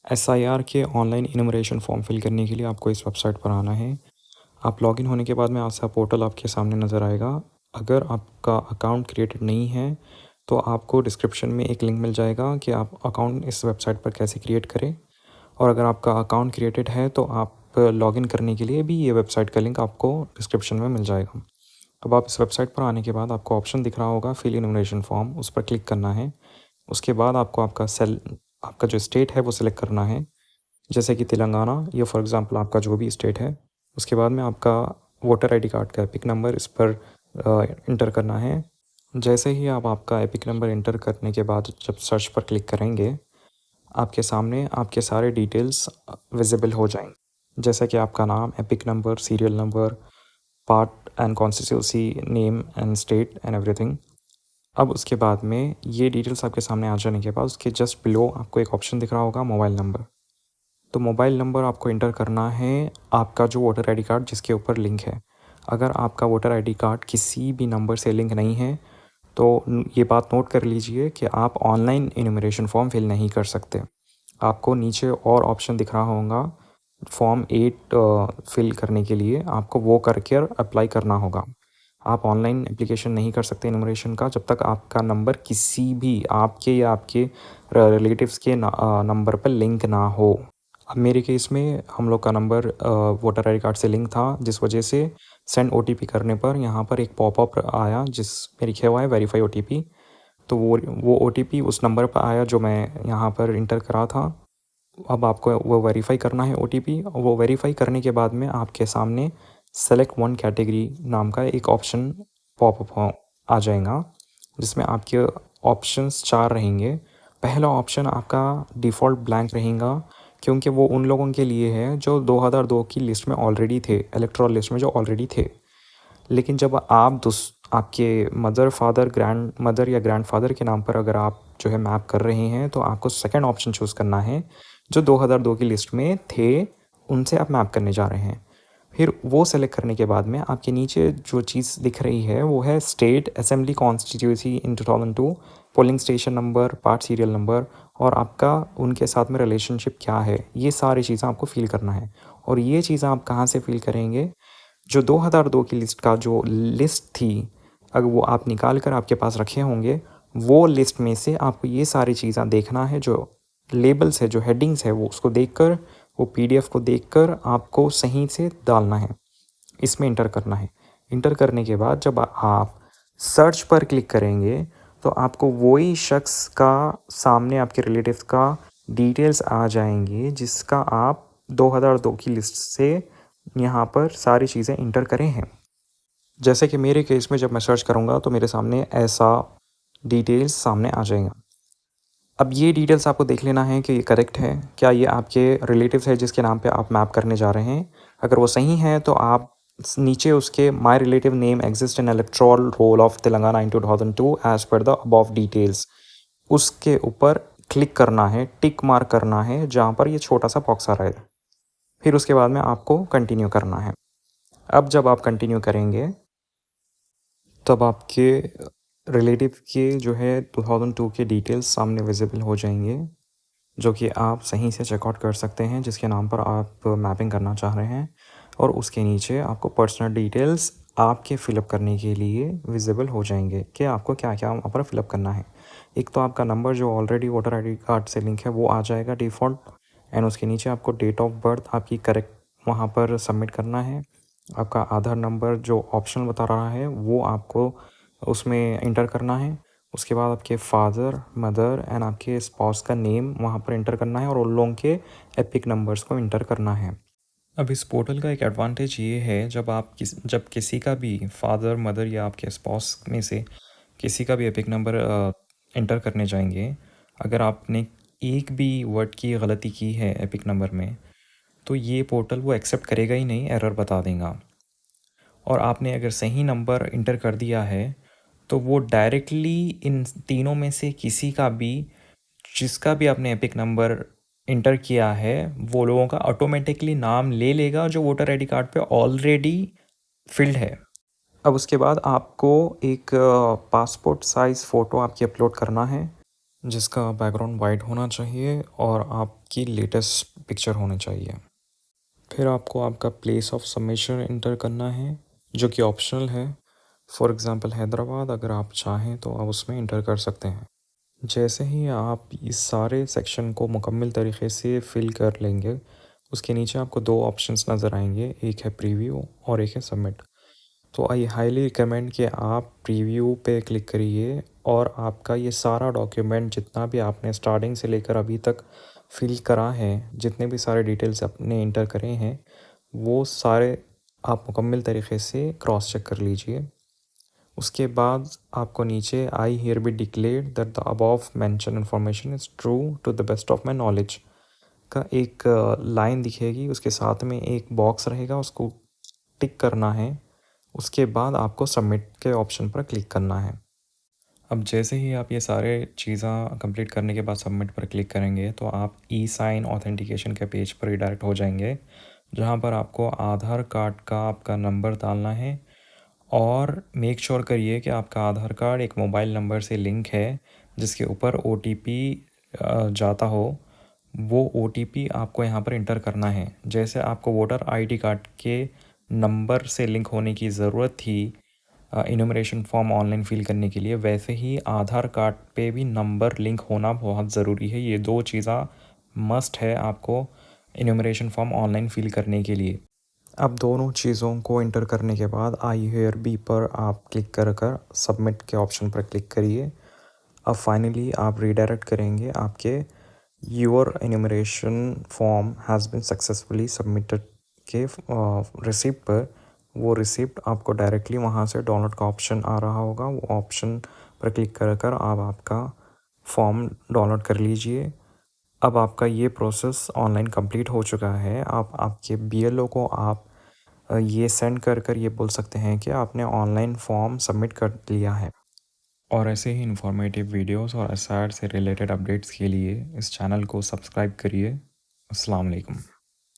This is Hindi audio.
एसआईआर के ऑनलाइन इनुमरेशन फॉर्म फिल करने के लिए आपको इस वेबसाइट पर आना है। आप लॉगिन होने के बाद में ऐसा पोर्टल आपके सामने नज़र आएगा। अगर आपका अकाउंट क्रिएटेड नहीं है तो आपको डिस्क्रिप्शन में एक लिंक मिल जाएगा कि आप अकाउंट इस वेबसाइट पर कैसे क्रिएट करें। और अगर आपका अकाउंट क्रिएटेड है तो आप लॉगिन करने के लिए भी ये वेबसाइट का लिंक आपको डिस्क्रिप्शन में मिल जाएगा। अब आप इस वेबसाइट पर आने के बाद आपको ऑप्शन दिख रहा होगा फिल इनुमरेशन फॉर्म, उस पर क्लिक करना है। उसके बाद आपको आपका जो स्टेट है वो सिलेक्ट करना है, जैसे कि तेलंगाना या फॉर एग्ज़ाम्पल आपका जो भी स्टेट है। उसके बाद में आपका वोटर आईडी कार्ड का एपिक नंबर इस पर इंटर करना है। जैसे ही आप आपका एपिक नंबर इंटर करने के बाद जब सर्च पर क्लिक करेंगे, आपके सामने आपके सारे डिटेल्स विजिबल हो जाएंगे, जैसे कि आपका नाम, epic number, serial number, part and constituency name and state and everything. अब उसके बाद में ये डिटेल्स आपके सामने आ जाने के बाद उसके जस्ट बिलो आपको एक ऑप्शन दिख रहा होगा मोबाइल नंबर। तो मोबाइल नंबर आपको इंटर करना है आपका जो वोटर आईडी कार्ड जिसके ऊपर लिंक है। अगर आपका वोटर आईडी कार्ड किसी भी नंबर से लिंक नहीं है तो ये बात नोट कर लीजिए कि आप ऑनलाइन इनुमरेशन फॉर्म फिल नहीं कर सकते। आपको नीचे और ऑप्शन दिख रहा होगा फॉर्म 8 फिल करने के लिए, आपको वो करके अप्लाई करना होगा। आप ऑनलाइन एप्लीकेशन नहीं कर सकते इनुमरेशन का जब तक आपका नंबर किसी भी आपके या आपके रिलेटिव्स के नंबर पर लिंक ना हो। अब मेरे केस में हम लोग का नंबर वोटर आई कार्ड से लिंक था, जिस वजह से सेंड ओटीपी करने पर यहाँ पर एक पॉपअप आया जिस में लिखा हुआ है वेरीफाई ओटीपी। तो वो ओटीपी उस नंबर पर आया जो मैं यहाँ पर इंटर करा था। अब आपको वो वेरीफाई करना है ओटीपी। वो वेरीफाई करने के बाद में आपके सामने सेलेक्ट वन कैटेगरी नाम का एक ऑप्शन पॉपअप आ जाएगा, जिसमें आपके ऑप्शंस 4 रहेंगे। पहला ऑप्शन आपका डिफ़ॉल्ट ब्लैंक रहेगा, क्योंकि वो उन लोगों के लिए है जो 2002 की लिस्ट में ऑलरेडी थे, इलेक्टोरल लिस्ट में जो ऑलरेडी थे। लेकिन जब आप आपके मदर, फादर, ग्रैंड मदर या ग्रैंड फादर के नाम पर अगर आप जो है मैप कर रहे हैं तो आपको सेकंड ऑप्शन चूज़ करना है, जो 2002 की लिस्ट में थे उनसे आप मैप करने जा रहे हैं। फिर वो सेलेक्ट करने के बाद में आपके नीचे जो चीज़ दिख रही है वो है स्टेट, असेंबली कॉन्स्टिट्यूंसी इन 2002, polling station number, part serial number और आपका उनके साथ में रिलेशनशिप क्या है। ये सारी चीज़ें आपको फिल करना है। और ये चीज़ें आप कहाँ से फिल करेंगे, जो 2002 की लिस्ट का जो लिस्ट थी, अगर वो आप निकाल कर आपके पास रखे होंगे, वो लिस्ट में से आपको ये सारी चीज़ें देखना है। जो लेबल्स है, जो हेडिंग्स है, वो उसको देखकर, वो पीडीएफ को देखकर आपको सही से डालना है, इसमें इंटर करना है। इंटर करने के बाद जब आप सर्च पर क्लिक करेंगे तो आपको वही शख्स का सामने आपके रिलेटिव्स का डिटेल्स आ जाएंगे जिसका आप 2002 की लिस्ट से यहाँ पर सारी चीज़ें इंटर करें हैं। जैसे कि मेरे केस में जब मैं सर्च करूँगा तो मेरे सामने ऐसा डिटेल्स सामने आ जाएगा। अब ये डिटेल्स आपको देख लेना है कि ये करेक्ट है, क्या ये आपके रिलेटिव्स है जिसके नाम पे आप मैप करने जा रहे हैं। अगर वो सही है तो आप नीचे उसके my relative name exist in electoral roll of Telangana in 2002 as per the above details, उसके ऊपर क्लिक करना है, टिक मार्क करना है जहाँ पर ये छोटा सा बॉक्स आ रहा है। फिर उसके बाद में आपको कंटिन्यू करना है। अब जब आप कंटिन्यू करेंगे तब आपके रिलेटिव के जो है 2002 के डिटेल्स सामने विजिबल हो जाएंगे, जो कि आप सही से चेकआउट कर सकते हैं जिसके नाम पर आप मैपिंग करना चाह रहे हैं। और उसके नीचे आपको पर्सनल डिटेल्स आपके फ़िलअप करने के लिए विजिबल हो जाएंगे कि आपको क्या क्या वहाँ पर फ़िलअप करना है। एक तो आपका नंबर जो ऑलरेडी वोटर आईडी कार्ड से लिंक है वो आ जाएगा डिफ़ॉल्ट, एंड उसके नीचे आपको डेट ऑफ बर्थ आपकी करेक्ट वहाँ पर सबमिट करना है। आपका आधार नंबर जो ऑप्शनल बता रहा है वो आपको उसमें इंटर करना है। उसके बाद आपके फादर, मदर एंड आपके स्पाउस का नेम वहाँ पर इंटर करना है और उन लोगों के एपिक नंबर्स को इंटर करना है। अब इस पोर्टल का एक एडवांटेज ये है, जब किसी का भी फादर, मदर या आपके स्पाउस में से किसी का भी एपिक नंबर इंटर करने जाएंगे, अगर आपने एक भी वर्ड की गलती की है एपिक नंबर में तो ये पोर्टल वो एक्सेप्ट करेगा ही नहीं, एरर बता देगा। और आपने अगर सही नंबर इंटर कर दिया है तो वो डायरेक्टली इन तीनों में से किसी का भी, जिसका भी आपने एपिक नंबर इंटर किया है, वो लोगों का ऑटोमेटिकली नाम ले लेगा जो वोटर आईडी कार्ड पे ऑलरेडी फिल्ड है। अब उसके बाद आपको एक पासपोर्ट साइज़ फ़ोटो आपकी अपलोड करना है, जिसका बैकग्राउंड वाइट होना चाहिए और आपकी लेटेस्ट पिक्चर होनी चाहिए। फिर आपको आपका प्लेस ऑफ सबमिशन इंटर करना है, जो कि ऑप्शनल है। फॉर एग्ज़ाम्पल हैदराबाद, अगर आप चाहें तो आप उसमें इंटर कर सकते हैं। जैसे ही आप इस सारे सेक्शन को मुकम्मल तरीके से फ़िल कर लेंगे, उसके नीचे आपको दो ऑप्शंस नज़र आएंगे, एक है प्रीव्यू और एक है सबमिट। तो आई हाईली रिकमेंड कि आप प्रीव्यू पे क्लिक करिए और आपका ये सारा डॉक्यूमेंट जितना भी आपने स्टार्टिंग से लेकर अभी तक फिल करा है, जितने भी सारे डिटेल्स अपने इंटर करे हैं, वो सारे आप मुकम्मल तरीके से क्रॉस चेक कर लीजिए। उसके बाद आपको नीचे I here be declare that the above mention information is true to the best of my knowledge का एक लाइन दिखेगी, उसके साथ में एक बॉक्स रहेगा, उसको टिक करना है। उसके बाद आपको सबमिट के ऑप्शन पर क्लिक करना है। अब जैसे ही आप ये सारे चीज़ें कंप्लीट करने के बाद सबमिट पर क्लिक करेंगे तो आप ई साइन ऑथेंटिकेशन के पेज पर रिडायरेक्ट हो जाएंगे, जहाँ पर आपको आधार कार्ड का आपका नंबर डालना है और मेक श्योर करिए कि आपका आधार कार्ड एक मोबाइल नंबर से लिंक है जिसके ऊपर OTP जाता हो। वो OTP आपको यहाँ पर इंटर करना है। जैसे आपको वोटर ID कार्ड के नंबर से लिंक होने की ज़रूरत थी इन्यूमरेशन फॉर्म ऑनलाइन फ़िल करने के लिए, वैसे ही आधार कार्ड पे भी नंबर लिंक होना बहुत ज़रूरी है। ये दो चीज़ें मस्ट है आपको इन्यूमरेशन फॉर्म ऑनलाइन फ़िल करने के लिए। अब दोनों चीज़ों को इंटर करने के बाद आई हियर बी पर आप क्लिक कर सबमिट के ऑप्शन पर क्लिक करिए। अब फाइनली आप रीडायरेक्ट करेंगे आपके your enumeration form has been successfully submitted के रिसिप्ट पर। वो रिसिप्ट आपको डायरेक्टली वहाँ से डाउनलोड का ऑप्शन आ रहा होगा, वो ऑप्शन पर क्लिक कर आप आपका फॉर्म डाउनलोड कर लीजिए। अब आपका ये प्रोसेस ऑनलाइन कंप्लीट हो चुका है। आप आपके BLO को आप ये सेंड कर ये बोल सकते हैं कि आपने ऑनलाइन फॉर्म सबमिट कर लिया है। और ऐसे ही इन्फॉर्मेटिव वीडियोस और एसआर से रिलेटेड अपडेट्स के लिए इस चैनल को सब्सक्राइब करिए। अस्सलाम वालेकुम।